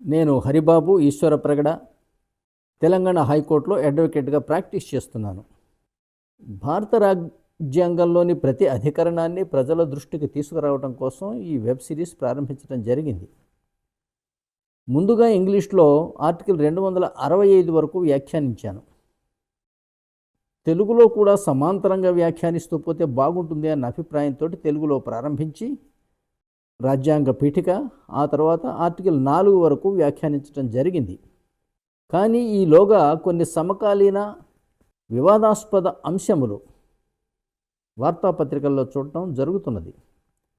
నేను హరిబాబు ఈశ్వర ప్రగడ తెలంగాణ హైకోర్టులో అడ్వకేట్గా ప్రాక్టీస్ చేస్తున్నాను. భారత రాజ్యాంగంలోని ప్రతి అధికరణాన్ని ప్రజల దృష్టికి తీసుకురావడం కోసం ఈ వెబ్ సిరీస్ ప్రారంభించడం జరిగింది. ముందుగా ఇంగ్లీష్లో ఆర్టికల్ 265 వరకు వ్యాఖ్యానించాను. తెలుగులో కూడా సమాంతరంగా వ్యాఖ్యానిస్తూ పోతే బాగుంటుంది అన్న అభిప్రాయంతో తెలుగులో ప్రారంభించి రాజ్యాంగ పీఠిక, ఆ తర్వాత ఆర్టికల్ 4 వరకు వ్యాఖ్యానించడం జరిగింది. కానీ ఈలోగా కొన్ని సమకాలీన వివాదాస్పద అంశములు వార్తాపత్రికల్లో చూడటం జరుగుతున్నది.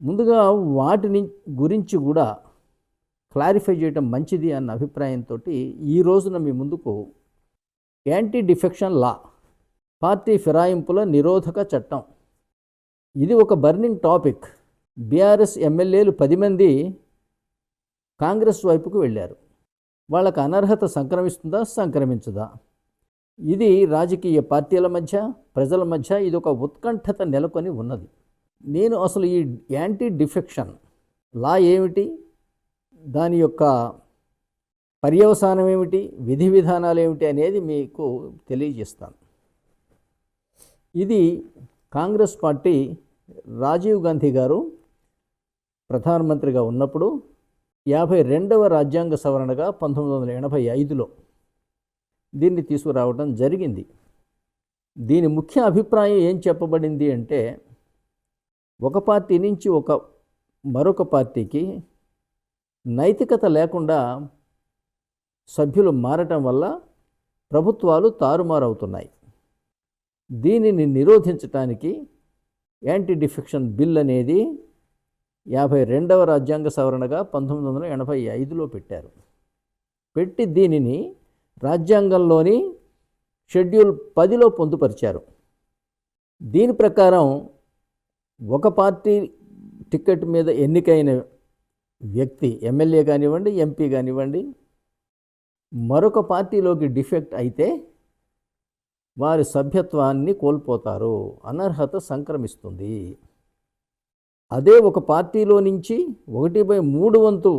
ముందుగా వాటిని గురించి కూడా క్లారిఫై చేయడం మంచిది అన్న అభిప్రాయంతో ఈ రోజున మీ ముందుకు యాంటీ డిఫెక్షన్ లా, పార్టీ ఫిరాయింపుల నిరోధక చట్టం, ఇది ఒక బర్నింగ్ టాపిక్. బీఆర్ఎస్ ఎమ్మెల్యేలు 10 మంది కాంగ్రెస్ వైపుకు వెళ్ళారు. వాళ్ళకు అనర్హత సంక్రమిస్తుందా, సంక్రమించదా? ఇది రాజకీయ పార్టీల మధ్య, ప్రజల మధ్య ఇది ఒక ఉత్కంఠత నెలకొని ఉన్నది. నేను అసలు ఈ యాంటీ డిఫెక్షన్ లా ఏమిటి, దాని యొక్క పర్యవసానం ఏమిటి, విధి విధానాలు ఏమిటి అనేది మీకు తెలియజేస్తాను. ఇది కాంగ్రెస్ పార్టీ రాజీవ్ గాంధీ గారు ప్రధానమంత్రిగా ఉన్నప్పుడు 52వ రాజ్యాంగ సవరణగా 1985లో దీన్ని తీసుకురావడం జరిగింది. దీని ముఖ్య అభిప్రాయం ఏం చెప్పబడింది అంటే, ఒక పార్టీ నుంచి మరొక పార్టీకి నైతికత లేకుండా సభ్యులు మారటం వల్ల ప్రభుత్వాలు తారుమారవుతున్నాయి. దీనిని నిరోధించటానికి యాంటీ డిఫెక్షన్ బిల్ అనేది 52వ రాజ్యాంగ సవరణగా 1985లో పెట్టారు. పెట్టి దీనిని రాజ్యాంగంలోని షెడ్యూల్ 10లో పొందుపరిచారు. దీని ప్రకారం ఒక పార్టీ టికెట్ మీద ఎన్నికైన వ్యక్తి, ఎమ్మెల్యే కానివ్వండి, ఎంపీ కానివ్వండి, మరొక పార్టీలోకి డిఫెక్ట్ అయితే వారి సభ్యత్వాన్ని కోల్పోతారు, అనర్హత సంక్రమిస్తుంది. అదే ఒక పార్టీలో నుంచి 1/3 వంతు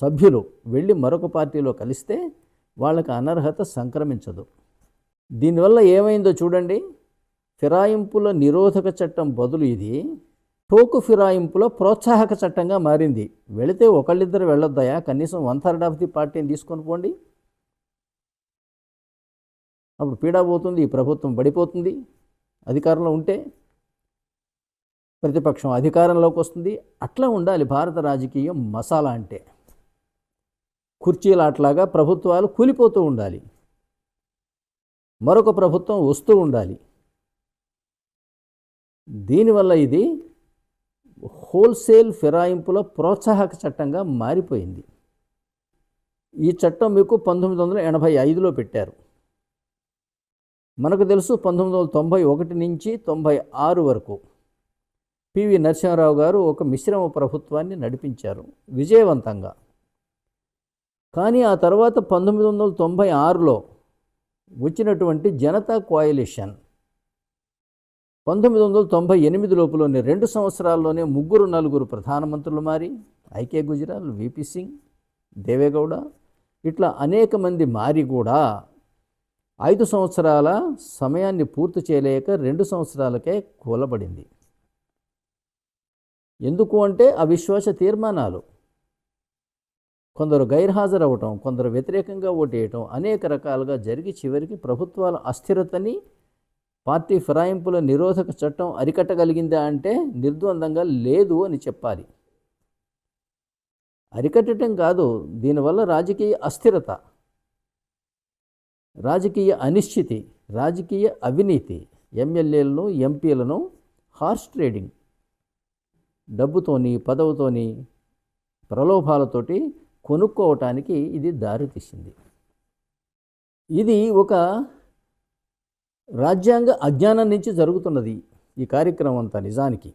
సభ్యులు వెళ్ళి మరొక పార్టీలో కలిస్తే వాళ్ళకి అనర్హత సంక్రమించదు. దీనివల్ల ఏమైందో చూడండి. ఫిరాయింపుల నిరోధక చట్టం బదులు ఇది టోకు ఫిరాయింపుల ప్రోత్సాహక చట్టంగా మారింది. వెళితే ఒకళ్ళిద్దరు వెళ్ళొద్దాయా, కనీసం 1/3 ఆఫ్ ది పార్టీని తీసుకొని పోండి. అప్పుడు పీడా పోతుంది, ఈ ప్రభుత్వం పడిపోతుంది. అధికారంలో ఉంటే ప్రతిపక్షం అధికారంలోకి వస్తుంది. అట్లా ఉండాలి భారత రాజకీయం. మసాలా అంటే కుర్చీలాట్లాగా ప్రభుత్వాలు కూలిపోతూ ఉండాలి, మరొక ప్రభుత్వం వస్తూ ఉండాలి. దీనివల్ల ఇది హోల్సేల్ ఫిరాయింపుల ప్రోత్సాహక చట్టంగా మారిపోయింది. ఈ చట్టం మీకు 1985లో పెట్టారు. మనకు తెలుసు 1991 నుంచి 96 వరకు పివి నరసింహారావు గారు ఒక మిశ్రమ ప్రభుత్వాన్ని నడిపించారు విజయవంతంగా. కానీ ఆ తర్వాత 1996లో వచ్చినటువంటి జనతా కోయలిషన్ 1998 లోపులోనే 2 సంవత్సరాల్లోనే 3-4 ప్రధానమంత్రులు మారి, ఐకే గుజరాల్, విపి సింగ్, దేవేగౌడ, ఇట్లా అనేక మంది మారి కూడా 5 సంవత్సరాల సమయాన్ని పూర్తి చేయలేక 2 సంవత్సరాలకే కూలబడింది. ఎందుకు అంటే అవిశ్వాస తీర్మానాలు, కొందరు గైర్హాజరవటం, కొందరు వ్యతిరేకంగా ఓటేయటం, అనేక రకాలుగా జరిగి చివరికి ప్రభుత్వాల అస్థిరతని పార్టీ ఫిరాయింపుల నిరోధక చట్టం అరికట్టగలిగిందా అంటే నిర్ద్వందంగా లేదు అని చెప్పాలి. అరికట్టడం కాదు, దీనివల్ల రాజకీయ అస్థిరత, రాజకీయ అనిశ్చితి, రాజకీయ అవినీతి, ఎమ్మెల్యేలను, ఎంపీలను హార్స్ ట్రేడింగ్, డబ్బుతోని, పదవుతోని, ప్రలోభాలతోటి కొనుక్కోవటానికి ఇది దారితీసింది. ఇది ఒక రాజ్యాంగ అజ్ఞానం నుంచి జరుగుతున్నది ఈ కార్యక్రమం అంతా. నిజానికి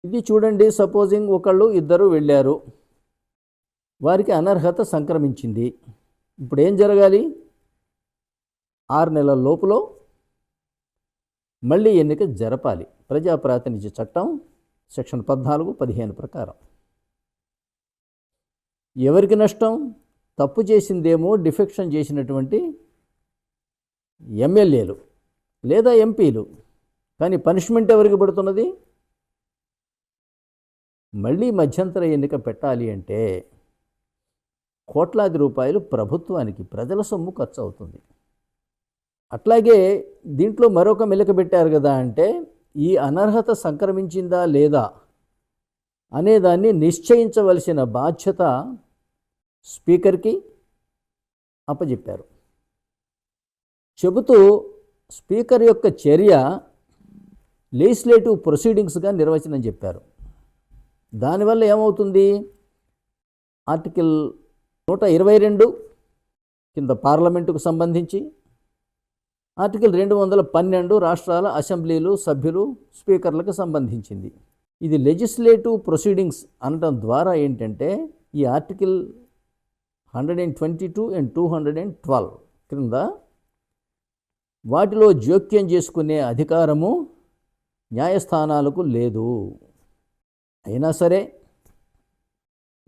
ఇది చూడండి, సపోజింగ్ ఇద్దరు వెళ్ళారు, వారికి అనర్హత సంక్రమించింది. ఇప్పుడు ఏం జరగాలి? 6 నెలల లోపులో మళ్ళీ ఎన్నిక జరపాలి. ప్రజాప్రాతినిధ్య చట్టం సెక్షన్ 14, 15 ప్రకారం. ఎవరికి నష్టం? తప్పు చేసిందేమో డిఫెక్షన్ చేసినటువంటి ఎమ్మెల్యేలు లేదా ఎంపీలు, కానీ పనిష్మెంట్ ఎవరికి పడుతున్నది? మళ్ళీ మధ్యంతర ఎన్నిక పెట్టాలి అంటే కోట్లాది రూపాయలు ప్రభుత్వానికి, ప్రజల సొమ్ము ఖర్చు అవుతుంది. అట్లాగే దీంట్లో మరొక మెలిక పెట్టారు కదా, అంటే ఈ అనర్హత సంక్రమించిందా లేదా అనేదాన్ని నిశ్చయించవలసిన బాధ్యత స్పీకర్కి అప్పచెప్పారు. చెబుతూ స్పీకర్ యొక్క చర్య లెజిస్లేటివ్ ప్రొసీడింగ్స్గా నిర్వచనం చెప్పారు. దానివల్ల ఏమవుతుంది? ఆర్టికల్ 122 కింద పార్లమెంటుకు సంబంధించి, ఆర్టికల్ 212 రాష్ట్రాల అసెంబ్లీలు సభ్యులు స్పీకర్లకు సంబంధించింది. ఇది లెజిస్లేటివ్ ప్రొసీడింగ్స్ అనడం ద్వారా ఏంటంటే ఈ ఆర్టికల్ 122 and 212 క్రింద వాటిలో జోక్యం చేసుకునే అధికారము న్యాయస్థానాలకు లేదు. అయినా సరే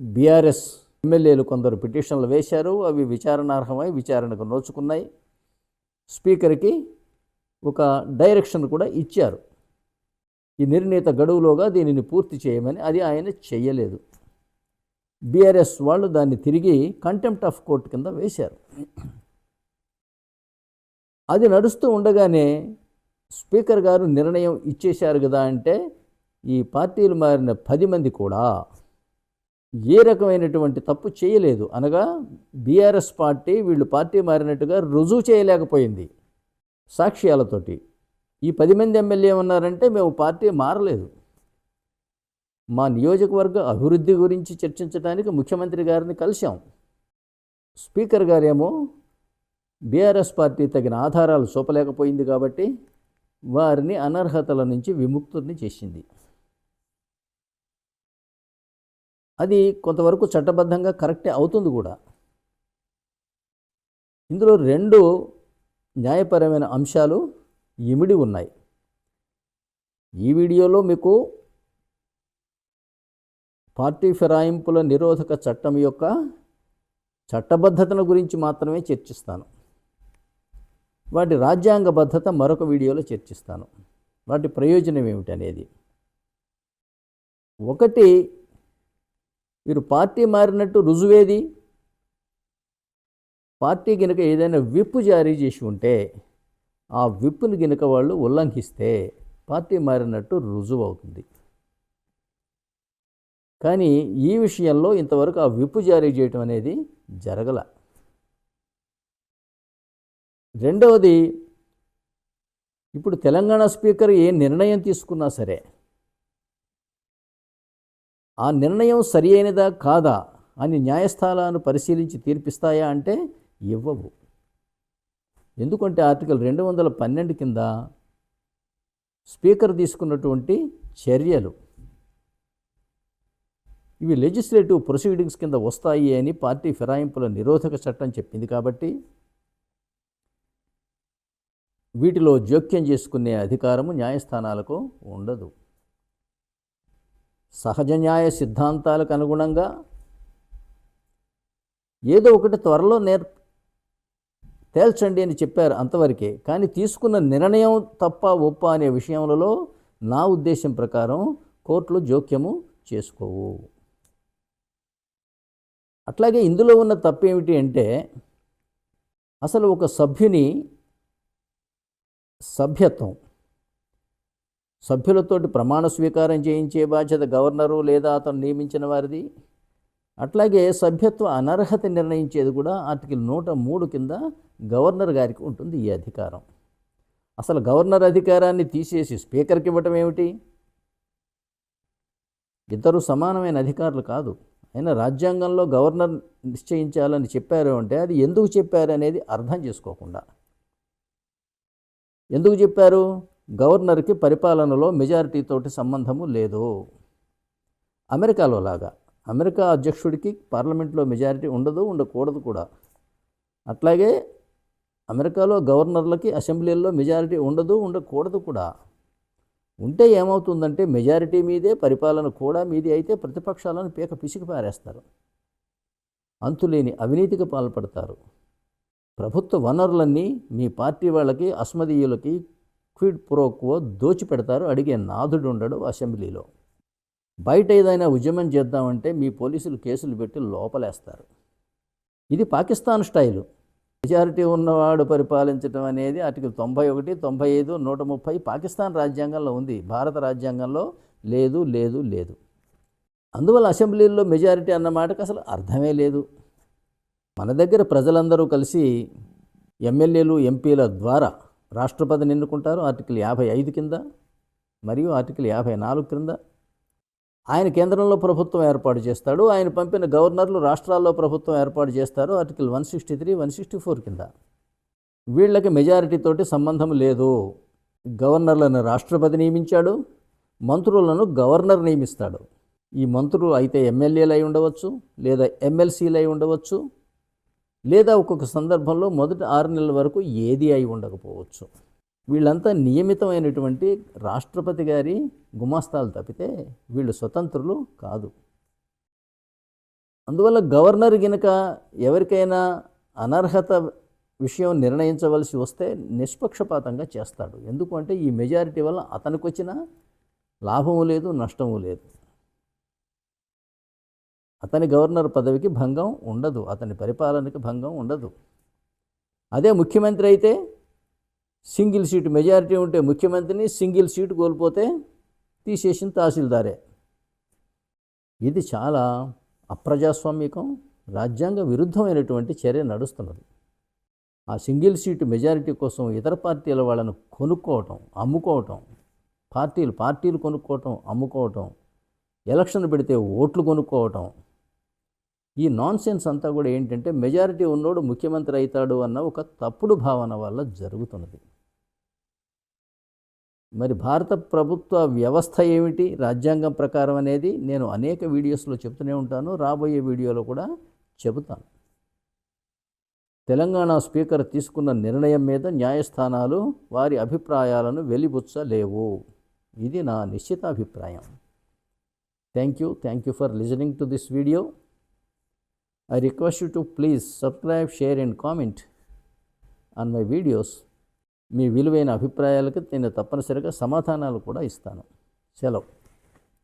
బీఆర్ఎస్ ఎమ్మెల్యేలు కొందరు పిటిషన్లు వేశారు. అవి విచారణార్హమై విచారణకు నోచుకున్నాయి. స్పీకర్కి ఒక డైరెక్షన్ కూడా ఇచ్చారు, ఈ నిర్ణీత గడువులోగా దీనిని పూర్తి చేయమని. అది ఆయన చెయ్యలేదు. బీఆర్ఎస్ వాళ్ళు దాన్ని తిరిగి కంటెంప్ట్ ఆఫ్ కోర్ట్ కింద వేశారు. అది నడుస్తూ ఉండగానే స్పీకర్ గారు నిర్ణయం ఇచ్చేశారు కదా, అంటే ఈ పార్టీలు మారిన 10 మంది కూడా ఏ రకమైనటువంటి తప్పు చేయలేదు. అనగా బీఆర్ఎస్ పార్టీ వీళ్ళు పార్టీ మారినట్టుగా రుజువు చేయలేకపోయింది సాక్ష్యాలతోటి. ఈ 10 మంది ఎమ్మెల్యే ఏమన్నారంటే, మేము పార్టీ మారలేదు, మా నియోజకవర్గ అభివృద్ధి గురించి చర్చించడానికి ముఖ్యమంత్రి గారిని కలిశాం. స్పీకర్ గారేమో బీఆర్ఎస్ పార్టీ తగిన ఆధారాలు చూపలేకపోయింది కాబట్టి వారిని అనర్హతల నుంచి విముక్తుల్ని చేసింది. అది కొంతవరకు చట్టబద్ధంగా కరెక్టే అవుతుంది కూడా. ఇందులో 2 న్యాయపరమైన అంశాలు ఇమిడి ఉన్నాయి. ఈ వీడియోలో మీకు పార్టీ ఫిరాయింపుల నిరోధక చట్టం యొక్క చట్టబద్ధతను గురించి మాత్రమే చర్చిస్తాను. వాటి రాజ్యాంగబద్ధత మరొక వీడియోలో చర్చిస్తాను. వాటి ప్రయోజనం ఏమిటి అనేది. ఒకటి, మీరు పార్టీ మారినట్టు రుజువేది? పార్టీ గినక ఏదైనా విప్ జారీ చేసి ఉంటే ఆ విప్పుని గినక వాళ్ళు ఉల్లంఘిస్తే పార్టీ మారినట్టు రుజువు అవుతుంది. కానీ ఈ విషయంలో ఇంతవరకు ఆ విప్ జారీ చేయటం అనేది జరగల. రెండవది, ఇప్పుడు తెలంగాణ స్పీకర్ ఏ నిర్ణయం తీసుకున్నా సరే ఆ నిర్ణయం సరి అయినదా కాదా అని న్యాయస్థానాలను పరిశీలించి తీర్పిస్తాయా అంటే ఇవ్వవు. ఎందుకంటే ఆర్టికల్ 212 కింద స్పీకర్ తీసుకున్నటువంటి చర్యలు ఇవి లెజిస్లేటివ్ ప్రొసీడింగ్స్ కింద వస్తాయి అని పార్టీ ఫిరాయింపుల నిరోధక చట్టం చెప్పింది. కాబట్టి వీటిలో జోక్యం చేసుకునే అధికారము న్యాయస్థానాలకు ఉండదు. సహజ న్యాయ సిద్ధాంతాలకు అనుగుణంగా ఏదో ఒకటి త్వరలో తేల్చండి అని చెప్పారు, అంతవరకే. కానీ తీసుకున్న నిర్ణయం తప్ప ఒప్ప అనే విషయంలో నా ఉద్దేశం ప్రకారం కోర్టులు జోక్యము చేసుకోవు. అట్లాగే ఇందులో ఉన్న తప్పేమిటి అంటే, అసలు ఒక సభ్యుని సభ్యత్వం, సభ్యులతోటి ప్రమాణ స్వీకారం చేయించే బాధ్యత గవర్నరు లేదా అతను నియమించిన వారిది. అట్లాగే సభ్యత్వ అనర్హత నిర్ణయించేది కూడా ఆర్టికల్ 103 కింద గవర్నర్ గారికి ఉంటుంది ఈ అధికారం. అసలు గవర్నర్ అధికారాన్ని తీసేసి స్పీకర్కి ఇవ్వటం ఏమిటి? ఇద్దరు సమానమైన అధికారులు కాదు. అయినా రాజ్యాంగంలో గవర్నర్ నిశ్చయించాలని చెప్పారు అంటే అది ఎందుకు చెప్పారు అనేది అర్థం చేసుకోకుండా. ఎందుకు చెప్పారు? గవర్నర్కి పరిపాలనలో మెజారిటీతోటి సంబంధము లేదు. అమెరికాలో లాగా అమెరికా అధ్యక్షుడికి పార్లమెంట్లో మెజారిటీ ఉండదు, ఉండకూడదు కూడా. అట్లాగే అమెరికాలో గవర్నర్లకి అసెంబ్లీల్లో మెజారిటీ ఉండదు, ఉండకూడదు కూడా. ఉంటే ఏమవుతుందంటే మెజారిటీ మీదే పరిపాలన కూడా మీదే అయితే ప్రతిపక్షాలను పీక పిసికి పారేస్తారు. అంతులేని అవినీతికి పాల్పడతారు. ప్రభుత్వ వనరులన్నీ మీ పార్టీ వాళ్ళకి, అస్మదీయులకి క్విడ్ ప్రోక్వో దోచిపెడతారు. అడిగే నాథుడు ఉండడు అసెంబ్లీలో. బయట ఏదైనా ఉద్యమం చేద్దామంటే మీ పోలీసులు కేసులు పెట్టి లోపలేస్తారు. ఇది పాకిస్తాన్ స్టైలు. మెజారిటీ ఉన్నవాడు పరిపాలించడం అనేది ఆర్టికల్ 91, 95, 130 పాకిస్తాన్ రాజ్యాంగంలో ఉంది. భారత రాజ్యాంగంలో లేదు లేదు లేదు. అందువల్ల అసెంబ్లీల్లో మెజారిటీ అన్న మాటకు అసలు అర్థమే లేదు. మన దగ్గర ప్రజలందరూ కలిసి ఎమ్మెల్యేలు, ఎంపీల ద్వారా రాష్ట్రపతిని ఎన్నుకుంటారు ఆర్టికల్ 55 కింద మరియు ఆర్టికల్ 54 కింద. ఆయన కేంద్రంలో ప్రభుత్వం ఏర్పాటు చేస్తాడు. ఆయన పంపిన గవర్నర్లు రాష్ట్రాల్లో ప్రభుత్వం ఏర్పాటు చేస్తారు ఆర్టికల్ 163, 164 కింద. వీళ్ళకి మెజారిటీతోటి సంబంధం లేదు. గవర్నర్లను రాష్ట్రపతి నియమించాడు, మంత్రులను గవర్నర్ నియమిస్తాడు. ఈ మంత్రులు అయితే ఎమ్మెల్యేలు అయి ఉండవచ్చు, లేదా ఎమ్మెల్సీలు అయి ఉండవచ్చు, లేదా ఒక్కొక్క సందర్భంలో మొదటి 6 నెలల వరకు ఏది అయి ఉండకపోవచ్చు. వీళ్ళంతా నియమితమైనటువంటి రాష్ట్రపతి గారి గుమాస్తాలు తప్పితే వీళ్ళు స్వతంత్రులు కాదు. అందువల్ల గవర్నర్ గినక ఎవరికైనా అనర్హత విషయం నిర్ణయించవలసి వస్తే నిష్పక్షపాతంగా చేస్తాడు. ఎందుకంటే ఈ మెజారిటీ వల్ల అతనికి వచ్చిన లాభము లేదు, నష్టము లేదు. అతని గవర్నర్ పదవికి భంగం ఉండదు, అతని పరిపాలనకి భంగం ఉండదు. అదే ముఖ్యమంత్రి అయితే సింగిల్ సీటు మెజారిటీ ఉంటే ముఖ్యమంత్రిని, సింగిల్ సీటు కోల్పోతే తీసేసిన తహసీల్దారే. ఇది చాలా అప్రజాస్వామికం, రాజ్యాంగ విరుద్ధమైనటువంటి చర్య నడుస్తున్నది. ఆ సింగిల్ సీటు మెజారిటీ కోసం ఇతర పార్టీల వాళ్ళను కొనుక్కోవటం, అమ్ముకోవటం, పార్టీలు కొనుక్కోవటం, అమ్ముకోవటం, ఎలక్షన్ పెడితే ఓట్లు కొనుక్కోవటం, ఈ నాన్సెన్స్ అంతా కూడా ఏంటంటే మెజారిటీ ఉన్నోడు ముఖ్యమంత్రి అవుతాడు అన్న ఒక తప్పుడు భావన వల్ల జరుగుతున్నది. మరి భారత ప్రభుత్వ వ్యవస్థ ఏమిటి రాజ్యాంగం ప్రకారం అనేది నేను అనేక వీడియోస్లో చెప్తూనే ఉంటాను, రాబోయే వీడియోలో కూడా చెబుతాను. తెలంగాణ స్పీకర్ తీసుకున్న నిర్ణయం మీద న్యాయస్థానాలు వారి అభిప్రాయాలను వెలిబుచ్చలేవు. ఇది నా నిశ్చిత అభిప్రాయం. Thank you for listening to this video. I request you to please subscribe, share and comment on my videos. మీ విలువైన అభిప్రాయాలకు నేను తప్పనిసరిగా సమాధానాలు కూడా ఇస్తాను. సెలవు.